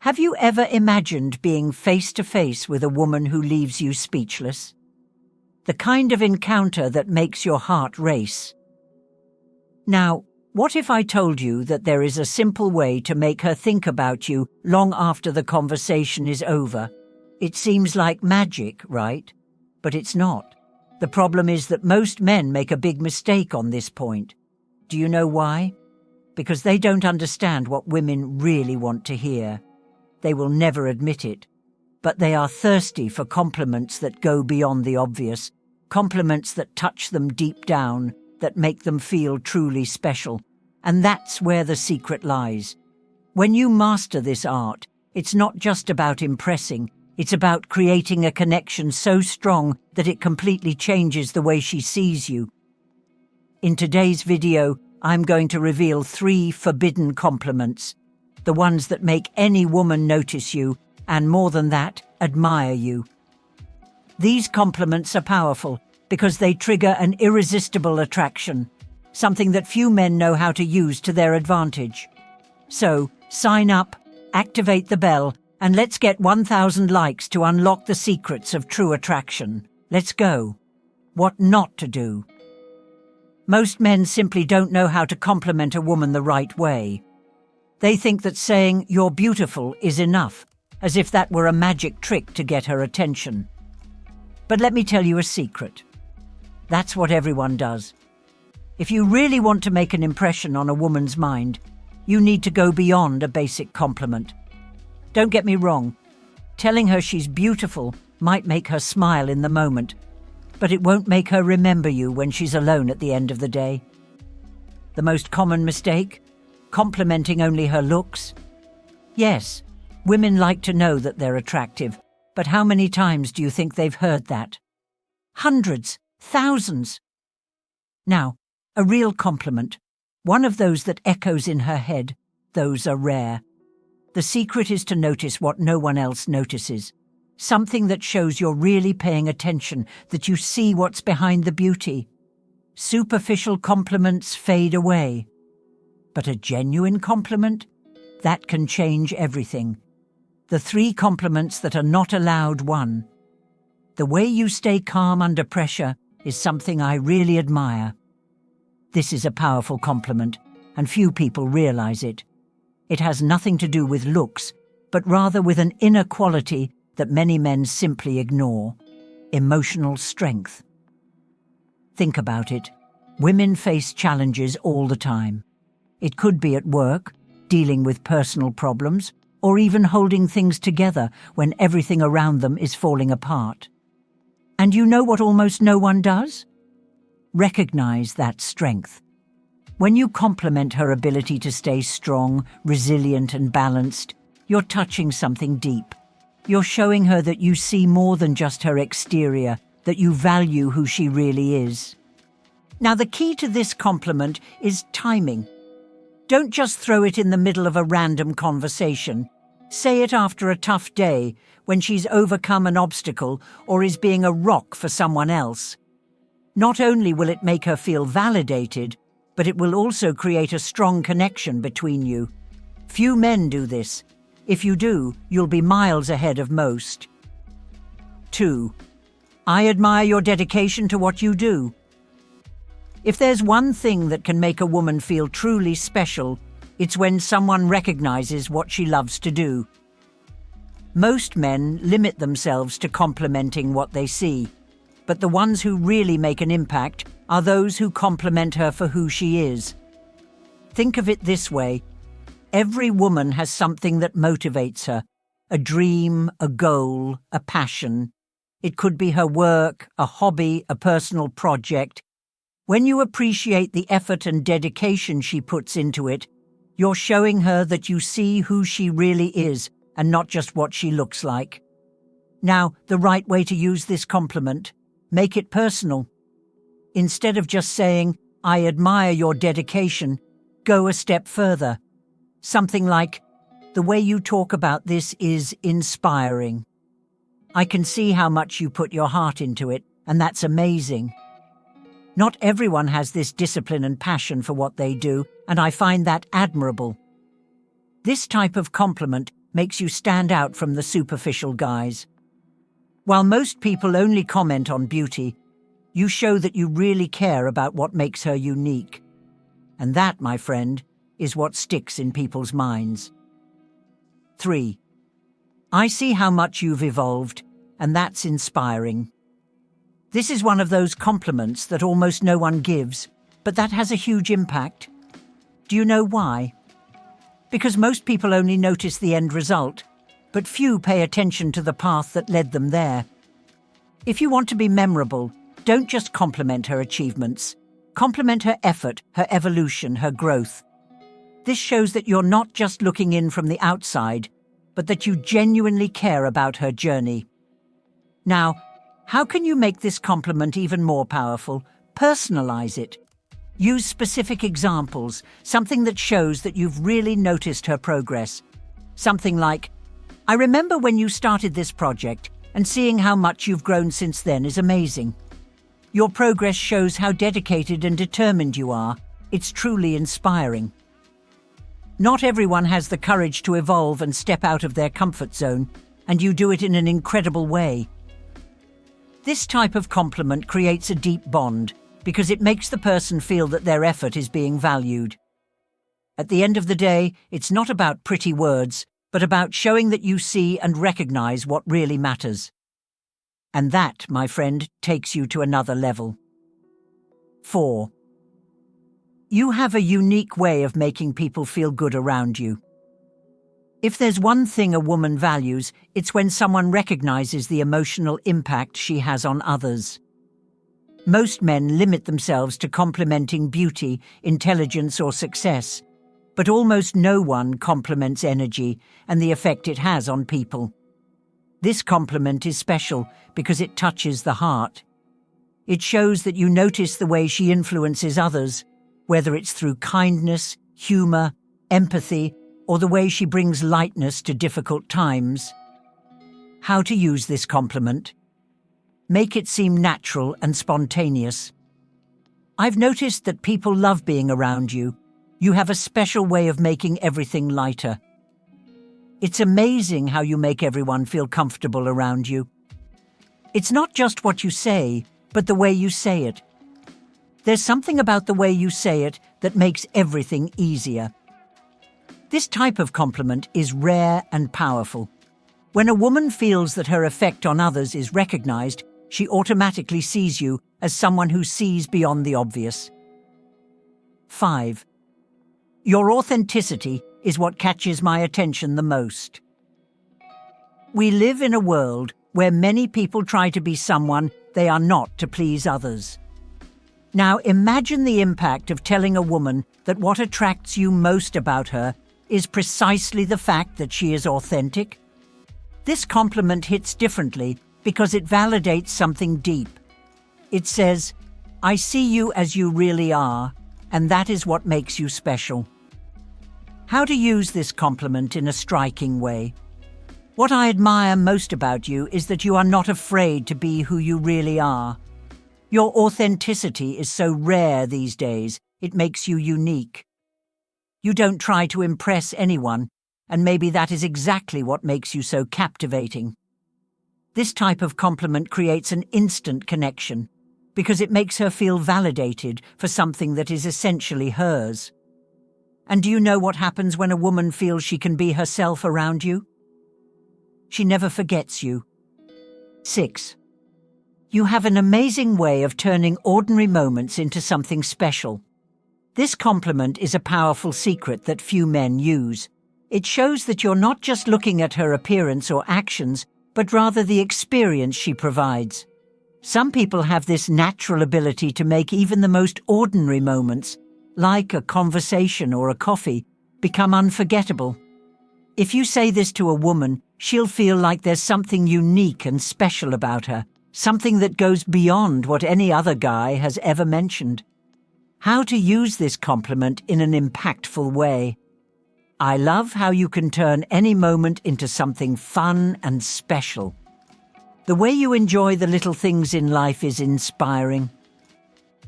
Have you ever imagined being face to face with a woman who leaves you speechless? The kind of encounter that makes your heart race. Now, what if I told you that there is a simple way to make her think about you long after the conversation is over? It seems like magic, right? But it's not. The problem is that most men make a big mistake on this point. Do you know why? Because they don't understand what women really want to hear. They will never admit it, but they are thirsty for compliments that go beyond the obvious, compliments that touch them deep down, that make them feel truly special. And that's where the secret lies. When you master this art, it's not just about impressing, it's about creating a connection so strong that it completely changes the way she sees you. In today's video, I'm going to reveal 3 forbidden compliments. The ones that make any woman notice you, and more than that, admire you. These compliments are powerful because they trigger an irresistible attraction, something that few men know how to use to their advantage. So, sign up, activate the bell, and let's get 1,000 likes to unlock the secrets of true attraction. Let's go. What not to do. Most men simply don't know how to compliment a woman the right way. They think that saying, "You're beautiful," is enough, as if that were a magic trick to get her attention. But let me tell you a secret. That's what everyone does. If you really want to make an impression on a woman's mind, you need to go beyond a basic compliment. Don't get me wrong. Telling her she's beautiful might make her smile in the moment, but it won't make her remember you when she's alone at the end of the day. The most common mistake? Complimenting only her looks? Yes, women like to know that they're attractive, but how many times do you think they've heard that? Hundreds, thousands. Now, a real compliment, one of those that echoes in her head, those are rare. The secret is to notice what no one else notices. Something that shows you're really paying attention, that you see what's behind the beauty. Superficial compliments fade away. But a genuine compliment? That can change everything. The 3 compliments that are not allowed. 1. The way you stay calm under pressure is something I really admire. This is a powerful compliment, and few people realize it. It has nothing to do with looks, but rather with an inner quality that many men simply ignore: emotional strength. Think about it. Women face challenges all the time. It could be at work, dealing with personal problems, or even holding things together when everything around them is falling apart. And you know what almost no one does? Recognize that strength. When you compliment her ability to stay strong, resilient, and balanced, you're touching something deep. You're showing her that you see more than just her exterior, that you value who she really is. Now, the key to this compliment is timing. Don't just throw it in the middle of a random conversation. Say it after a tough day, when she's overcome an obstacle or is being a rock for someone else. Not only will it make her feel validated, but it will also create a strong connection between you. Few men do this. If you do, you'll be miles ahead of most. 2. I admire your dedication to what you do. If there's one thing that can make a woman feel truly special, it's when someone recognizes what she loves to do. Most men limit themselves to complimenting what they see, but the ones who really make an impact are those who compliment her for who she is. Think of it this way. Every woman has something that motivates her, a dream, a goal, a passion. It could be her work, a hobby, a personal project. When you appreciate the effort and dedication she puts into it, you're showing her that you see who she really is and not just what she looks like. Now, the right way to use this compliment: make it personal. Instead of just saying, "I admire your dedication," go a step further. Something like, "The way you talk about this is inspiring. I can see how much you put your heart into it, and that's amazing. Not everyone has this discipline and passion for what they do, and I find that admirable." This type of compliment makes you stand out from the superficial guys. While most people only comment on beauty, you show that you really care about what makes her unique. And that, my friend, is what sticks in people's minds. 3. I see how much you've evolved, and that's inspiring. This is one of those compliments that almost no one gives, but that has a huge impact. Do you know why? Because most people only notice the end result, but few pay attention to the path that led them there. If you want to be memorable, don't just compliment her achievements. Compliment her effort, her evolution, her growth. This shows that you're not just looking in from the outside, but that you genuinely care about her journey. Now, how can you make this compliment even more powerful? Personalize it. Use specific examples, something that shows that you've really noticed her progress. Something like, I remember when you started this project, and seeing how much you've grown since then is amazing. Your progress shows how dedicated and determined you are. It's truly inspiring. Not everyone has the courage to evolve and step out of their comfort zone, and you do it in an incredible way. This type of compliment creates a deep bond because it makes the person feel that their effort is being valued. At the end of the day, it's not about pretty words, but about showing that you see and recognize what really matters. And that, my friend, takes you to another level. 4. You have a unique way of making people feel good around you. If there's one thing a woman values, it's when someone recognizes the emotional impact she has on others. Most men limit themselves to complimenting beauty, intelligence, or success, but almost no one compliments energy and the effect it has on people. This compliment is special because it touches the heart. It shows that you notice the way she influences others, whether it's through kindness, humor, empathy, or the way she brings lightness to difficult times. How to use this compliment? Make it seem natural and spontaneous. I've noticed that people love being around you. You have a special way of making everything lighter. It's amazing how you make everyone feel comfortable around you. It's not just what you say, but the way you say it. There's something about the way you say it that makes everything easier. This type of compliment is rare and powerful. When a woman feels that her effect on others is recognized, she automatically sees you as someone who sees beyond the obvious. 5. Your authenticity is what catches my attention the most. We live in a world where many people try to be someone they are not to please others. Now imagine the impact of telling a woman that what attracts you most about her is precisely the fact that she is authentic. This compliment hits differently because it validates something deep. It says, I see you as you really are, and that is what makes you special. How to use this compliment in a striking way? What I admire most about you is that you are not afraid to be who you really are. Your authenticity is so rare these days, it makes you unique. You don't try to impress anyone, and maybe that is exactly what makes you so captivating. This type of compliment creates an instant connection, because it makes her feel validated for something that is essentially hers. And do you know what happens when a woman feels she can be herself around you? She never forgets you. 6. You have an amazing way of turning ordinary moments into something special. This compliment is a powerful secret that few men use. It shows that you're not just looking at her appearance or actions, but rather the experience she provides. Some people have this natural ability to make even the most ordinary moments, like a conversation or a coffee, become unforgettable. If you say this to a woman, she'll feel like there's something unique and special about her, something that goes beyond what any other guy has ever mentioned. How to use this compliment in an impactful way. I love how you can turn any moment into something fun and special. The way you enjoy the little things in life is inspiring.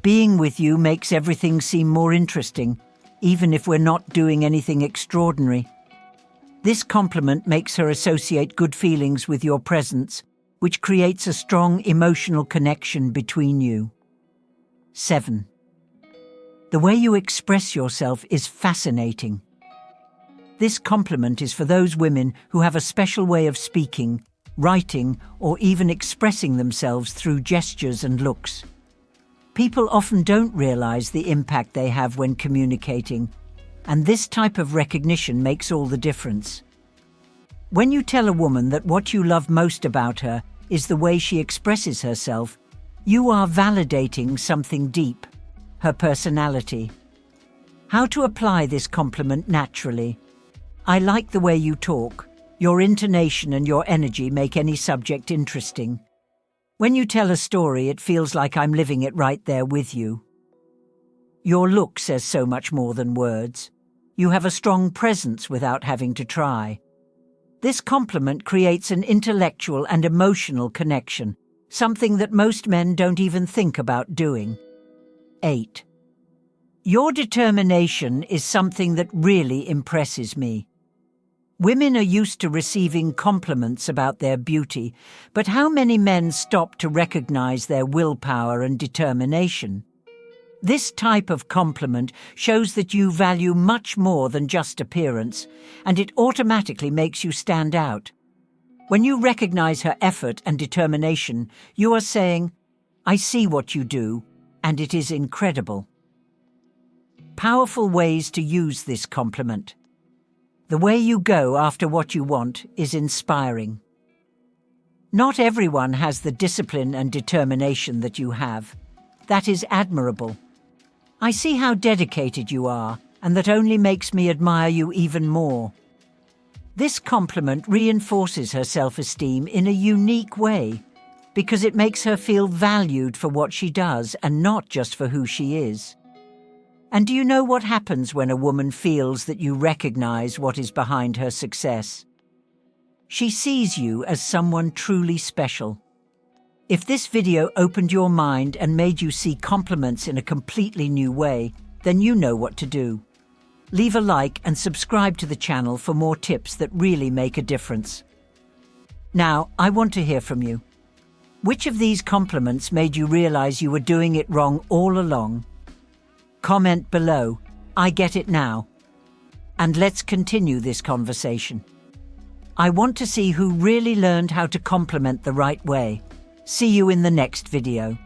Being with you makes everything seem more interesting, even if we're not doing anything extraordinary. This compliment makes her associate good feelings with your presence, which creates a strong emotional connection between you. 7. The way you express yourself is fascinating. This compliment is for those women who have a special way of speaking, writing, or even expressing themselves through gestures and looks. People often don't realize the impact they have when communicating, and this type of recognition makes all the difference. When you tell a woman that what you love most about her is the way she expresses herself, you are validating something deep, her personality. How to apply this compliment naturally? I like the way you talk. Your intonation and your energy make any subject interesting. When you tell a story, it feels like I'm living it right there with you. Your look says so much more than words. You have a strong presence without having to try. This compliment creates an intellectual and emotional connection, something that most men don't even think about doing. 8. Your determination is something that really impresses me. Women are used to receiving compliments about their beauty, but how many men stop to recognize their willpower and determination? This type of compliment shows that you value much more than just appearance, and it automatically makes you stand out. When you recognize her effort and determination, you are saying, "I see what you do, and it is incredible." Powerful ways to use this compliment. The way you go after what you want is inspiring. Not everyone has the discipline and determination that you have. That is admirable. I see how dedicated you are, and that only makes me admire you even more. This compliment reinforces her self-esteem in a unique way, because it makes her feel valued for what she does and not just for who she is. And do you know what happens when a woman feels that you recognize what is behind her success? She sees you as someone truly special. If this video opened your mind and made you see compliments in a completely new way, then you know what to do. Leave a like and subscribe to the channel for more tips that really make a difference. Now, I want to hear from you. Which of these compliments made you realize you were doing it wrong all along? Comment below, "I get it now." And let's continue this conversation. I want to see who really learned how to compliment the right way. See you in the next video.